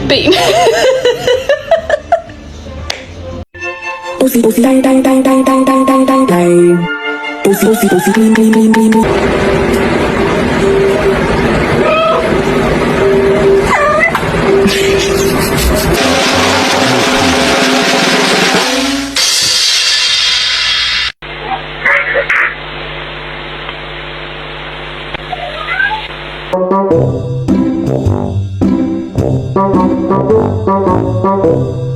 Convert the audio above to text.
Beep. Pussy, pussy, die, die, die, die, die, die, die, die, die. Pussy, pussy, pussy, clean, clean, clean, clean, clean. Thank you.